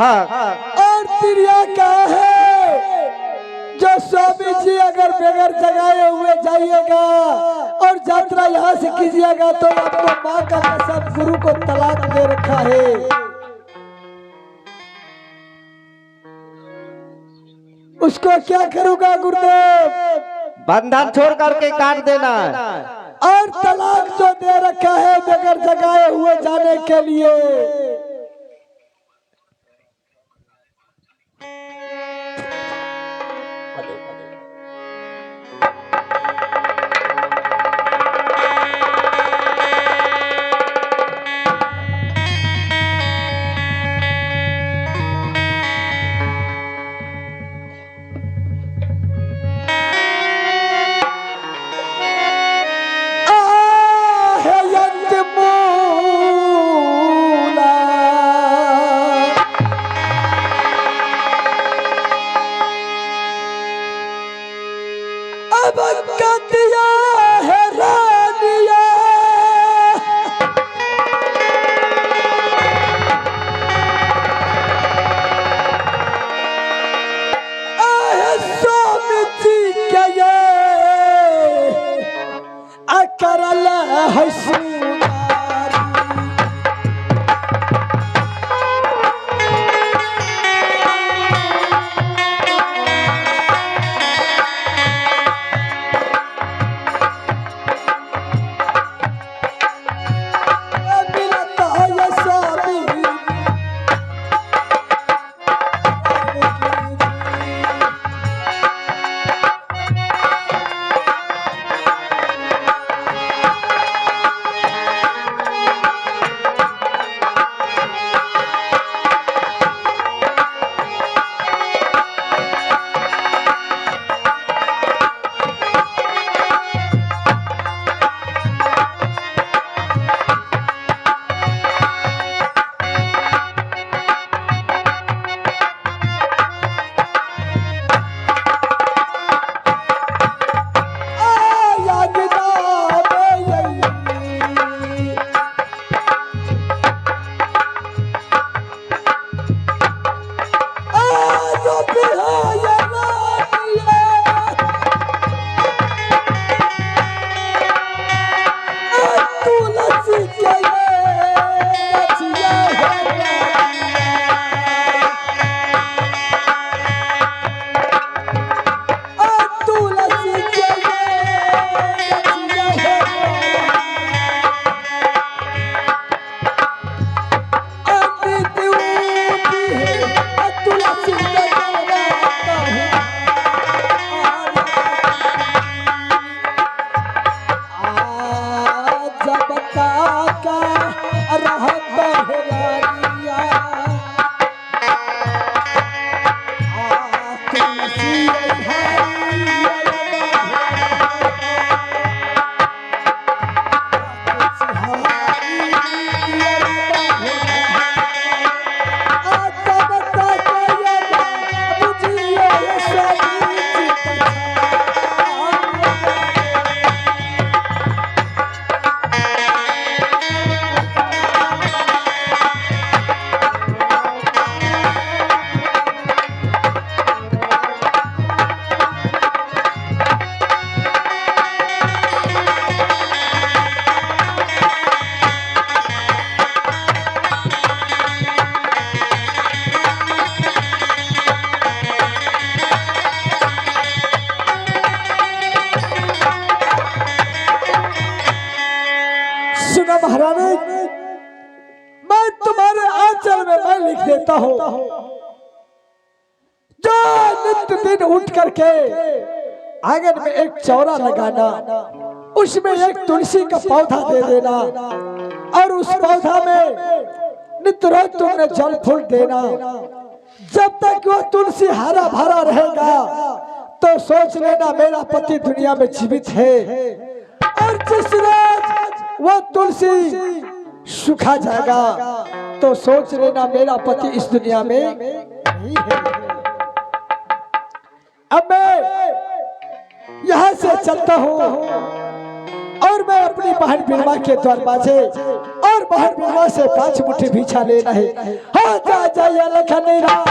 हाँ। और तिरिया क्या है जो स्वामी जी अगर बगैर जगाए हुए जाइएगा और यात्रा यहाँ से कीजिएगा तो आपको माँ का कसम गुरु को तलाक दे रखा है। उसको क्या करूंगा गुरुदेव? बंधन छोड़ करके काट देना। और तलाक जो दे रखा है बगैर जगाए हुए जाने के लिए। महारानी, मैं तुम्हारे आंचल में मैं लिख देता हूँ, जो नित्य दिन उठ करके आंगन में एक चौरा लगाना, उसमें एक तुलसी का पौधा दे देना और उस पौधा में नित्य रोज तुमने जल फूल देना। जब तक वो तुलसी हरा भरा रहेगा तो सोच लेना मेरा पति दुनिया में जीवित है, और जिस रोज वो तुलसी सूखा जाएगा तो सोच लेना मेरा पति इस दुनिया में नहीं है। अब मैं यहाँ से चलता हूँ और मैं अपनी बहन बिरवा के दरवाजे और बहन बिरवा से 5 मुट्ठी भिक्षा लेना है। हाँ जा जा या लखन राज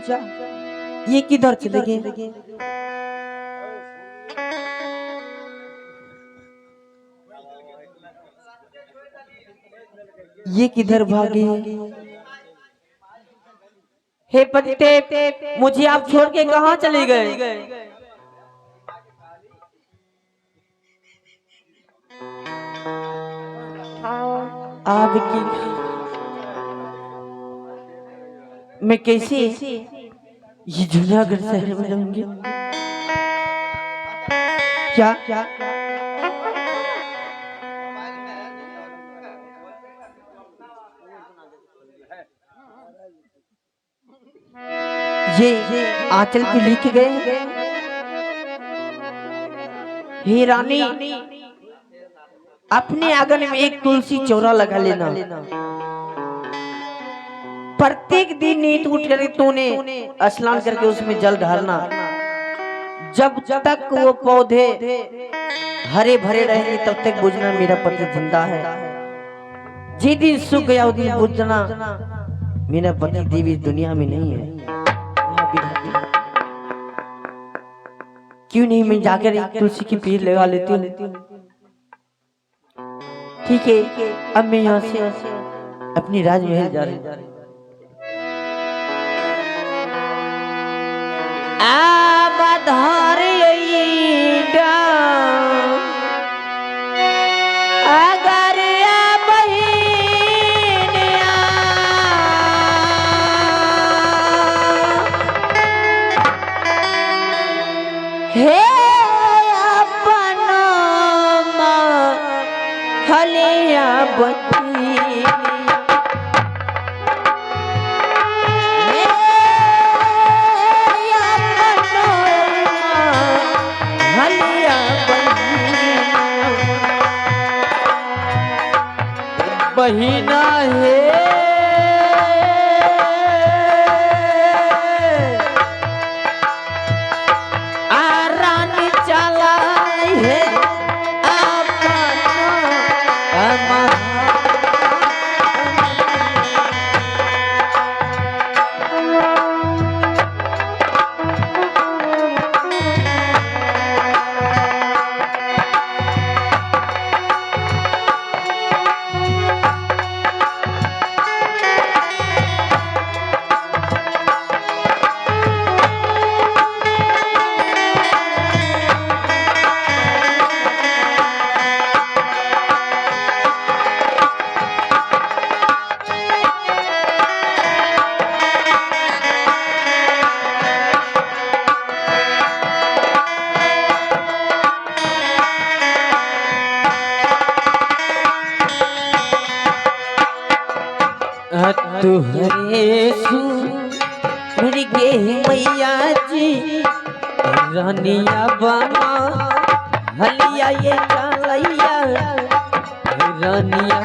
जा ये किधर चले गए? ये किधर भागे? हे पतिदेव, मुझे आप छोड़ के कहाँ चले गए? आपकी मैं कैसे ये जूनागढ़ शहर में रहूंगी? क्या ये आंचल पे लिख गए? हे रानी, अपने आंगन में एक तुलसी चौरा लगा लेना। प्रत्येक दिन नींद उठ कर तूने स्नान करके उसमें जल ढालना। जब तक वो पौधे हरे भरे रहेंगे तब तक बुझना मेरा पति जिंदा है। जिस दिन सूख गया उस दिन बुझना मेरा पति देव इस दुनिया में नहीं है। क्यों नहीं मैं जाकर एक तुलसी की पेड़ लगा लेती हूँ। ठीक है, अब मैं यहाँ से अपनी राजमहल जा रही हूँ। हे अपना हलिया बती हलिया बहिना है तुहरे सुर गे मैया जी रानिया बना हलिया ये चलैया रानिया